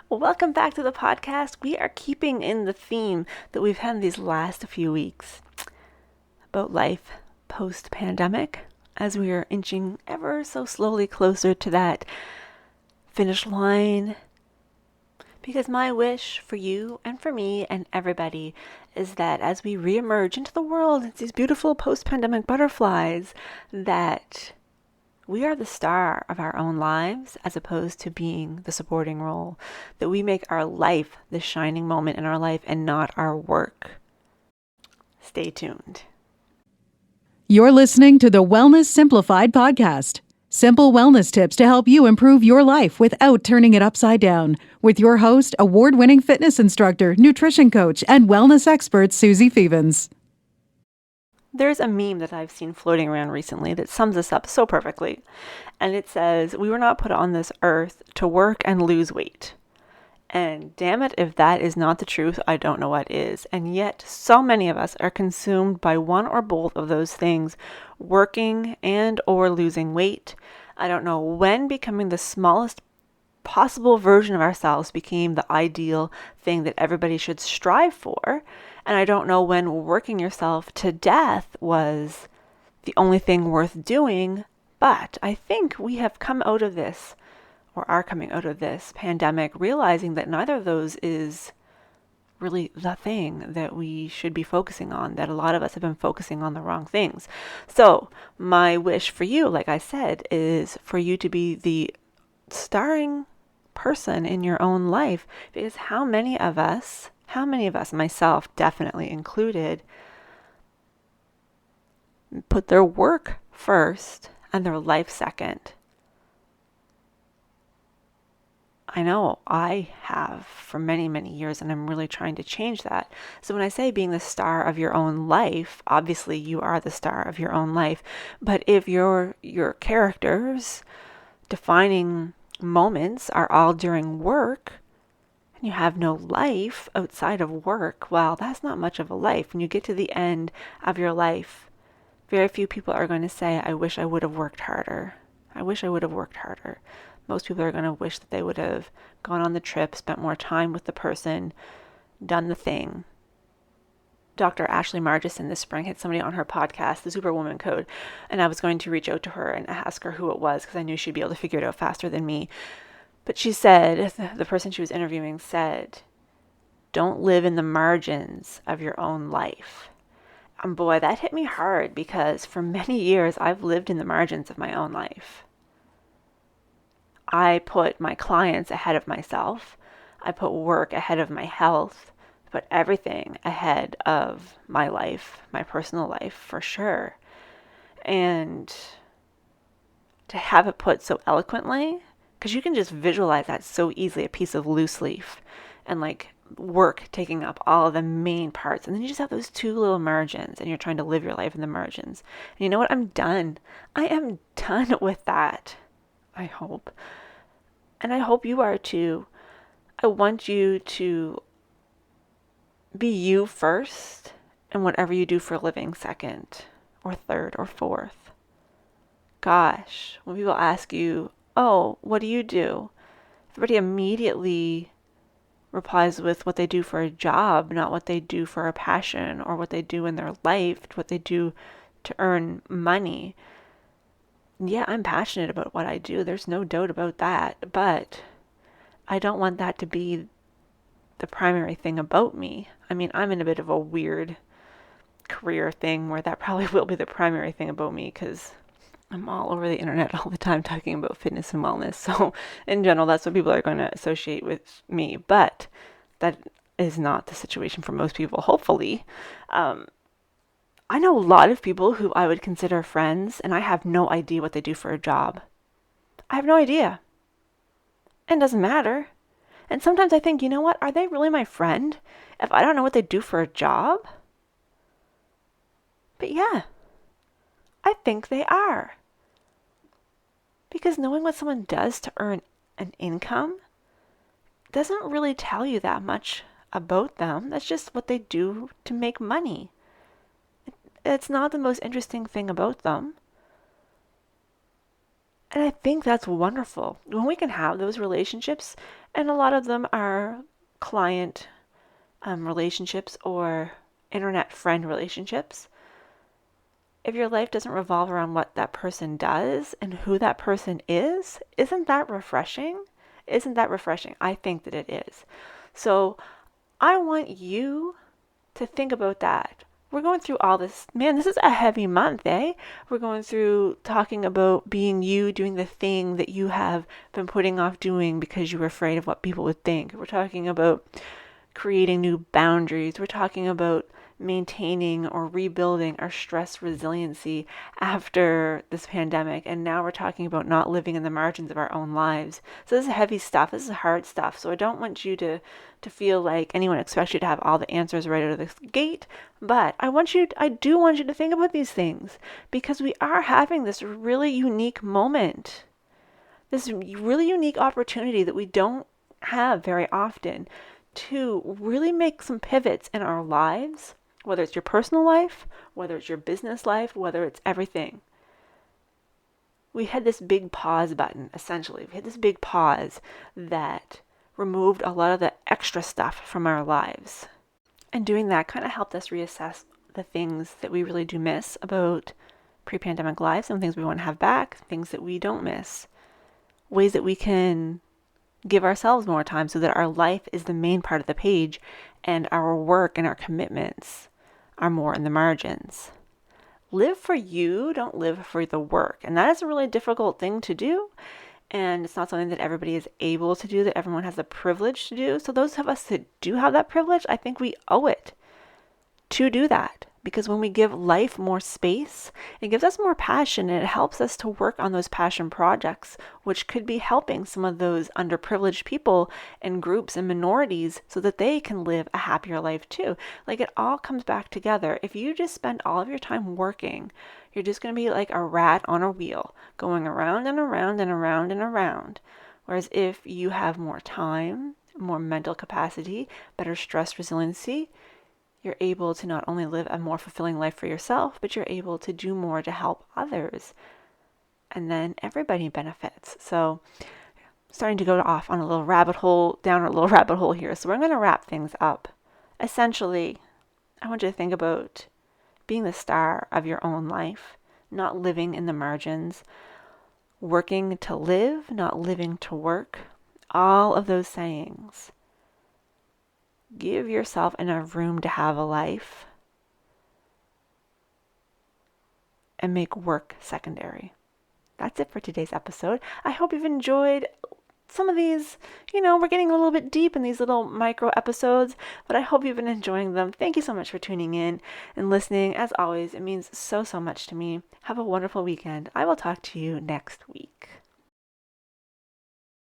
Welcome back to the podcast. We are keeping in the theme that we've had these last few weeks about life post-pandemic as we are inching ever so slowly closer to that finish line. Because my wish for you and for me and everybody is that as we reemerge into the world, it's these beautiful post-pandemic butterflies, that we are the star of our own lives as opposed to being the supporting role, that we make our life the shining moment in our life and not our work. Stay tuned. You're listening to the Wellness Simplified podcast. Simple wellness tips to help you improve your life without turning it upside down. With your host, award-winning fitness instructor, nutrition coach, and wellness expert, Susie Fevens. There's a meme that I've seen floating around recently that sums this up so perfectly. And it says, "We were not put on this earth to work and lose weight." And damn it, if that is not the truth, I don't know what is. And yet, so many of us are consumed by one or both of those things, working and or losing weight. I don't know when becoming the smallest possible version of ourselves became the ideal thing that everybody should strive for. And I don't know when working yourself to death was the only thing worth doing. But I think we have come out of this, or are coming out of this pandemic, realizing that neither of those is really the thing that we should be focusing on, that a lot of us have been focusing on the wrong things. So my wish for you, like I said, is for you to be the starring person in your own life. Because how many of us, myself definitely included, put their work first and their life second? I know I have for many, many years, and I'm really trying to change that. So when I say being the star of your own life, obviously you are the star of your own life. But if your characters defining moments are all during work and you have no life outside of work, well, that's not much of a life. When you get to the end of your life, very few people are going to say, "I wish I would have worked harder. I wish I would have worked harder." Most people are going to wish that they would have gone on the trip, spent more time with the person, done the thing. Dr. Ashley Margison this spring had somebody on her podcast, The Superwoman Code, and I was going to reach out to her and ask her who it was because I knew she'd be able to figure it out faster than me. But she said, the person she was interviewing said, "Don't live in the margins of your own life." And boy, that hit me hard because for many years I've lived in the margins of my own life. I put my clients ahead of myself. I put work ahead of my health. I put everything ahead of my life, my personal life, for sure. And to have it put so eloquently, because you can just visualize that so easily, a piece of loose leaf, and like work taking up all of the main parts. And then you just have those two little margins, and you're trying to live your life in the margins. And you know what? I'm done. I am done with that. I hope. And I hope you are too. I want you to be you first, and whatever you do for a living second, or third, or fourth. Gosh, when people ask you, "Oh, what do you do?" everybody immediately replies with what they do for a job, not what they do for a passion, or what they do in their life, what they do to earn money. Yeah, I'm passionate about what I do. There's no doubt about that. But I don't want that to be the primary thing about me. I mean, I'm in a bit of a weird career thing where that probably will be the primary thing about me because I'm all over the internet all the time talking about fitness and wellness. So in general, that's what people are going to associate with me. But that is not the situation for most people, hopefully. I know a lot of people who I would consider friends, and I have no idea what they do for a job. I have no idea. And it doesn't matter. And sometimes I think, you know what? Are they really my friend if I don't know what they do for a job? But yeah, I think they are. Because knowing what someone does to earn an income doesn't really tell you that much about them. That's just what they do to make money. It's not the most interesting thing about them. And I think that's wonderful when we can have those relationships, and a lot of them are client relationships or internet friend relationships. If your life doesn't revolve around what that person does and who that person is, isn't that refreshing? Isn't that refreshing? I think that it is. So I want you to think about that. We're going through all this. Man, this is a heavy month, eh? We're going through talking about being you, doing the thing that you have been putting off doing because you were afraid of what people would think. We're talking about creating new boundaries. We're talking about maintaining or rebuilding our stress resiliency after this pandemic. And now we're talking about not living in the margins of our own lives. So this is heavy stuff. This is hard stuff. So I don't want you to feel like anyone expects you to have all the answers right out of the gate. But I do want you to think about these things, because we are having this really unique moment, this really unique opportunity that we don't have very often to really make some pivots in our lives, whether it's your personal life, whether it's your business life, whether it's everything. We had this big pause button, essentially. We had this big pause that removed a lot of the extra stuff from our lives. And doing that kind of helped us reassess the things that we really do miss about pre-pandemic lives, and things we want to have back, things that we don't miss, ways that we can give ourselves more time so that our life is the main part of the page and our work and our commitments are more in the margins. Live for you, don't live for the work. And that is a really difficult thing to do. And it's not something that everybody is able to do, that everyone has the privilege to do. So those of us that do have that privilege, I think we owe it to do that. Because when we give life more space, it gives us more passion, and it helps us to work on those passion projects, which could be helping some of those underprivileged people and groups and minorities so that they can live a happier life too. Like, it all comes back together. If you just spend all of your time working, you're just going to be like a rat on a wheel, going around and around and around and around. Whereas if you have more time, more mental capacity, better stress resiliency, you're able to not only live a more fulfilling life for yourself, but you're able to do more to help others. And then everybody benefits. So I'm starting to go off on a little rabbit hole, down a little rabbit hole here. So we're going to wrap things up. Essentially, I want you to think about being the star of your own life, not living in the margins, working to live, not living to work. All of those sayings. Give yourself enough room to have a life and make work secondary. That's it for today's episode. I hope you've enjoyed some of these. We're getting a little bit deep in these little micro episodes, but I hope you've been enjoying them. Thank you so much for tuning in and listening. As always, it means so, so much to me. Have a wonderful weekend. I will talk to you next week.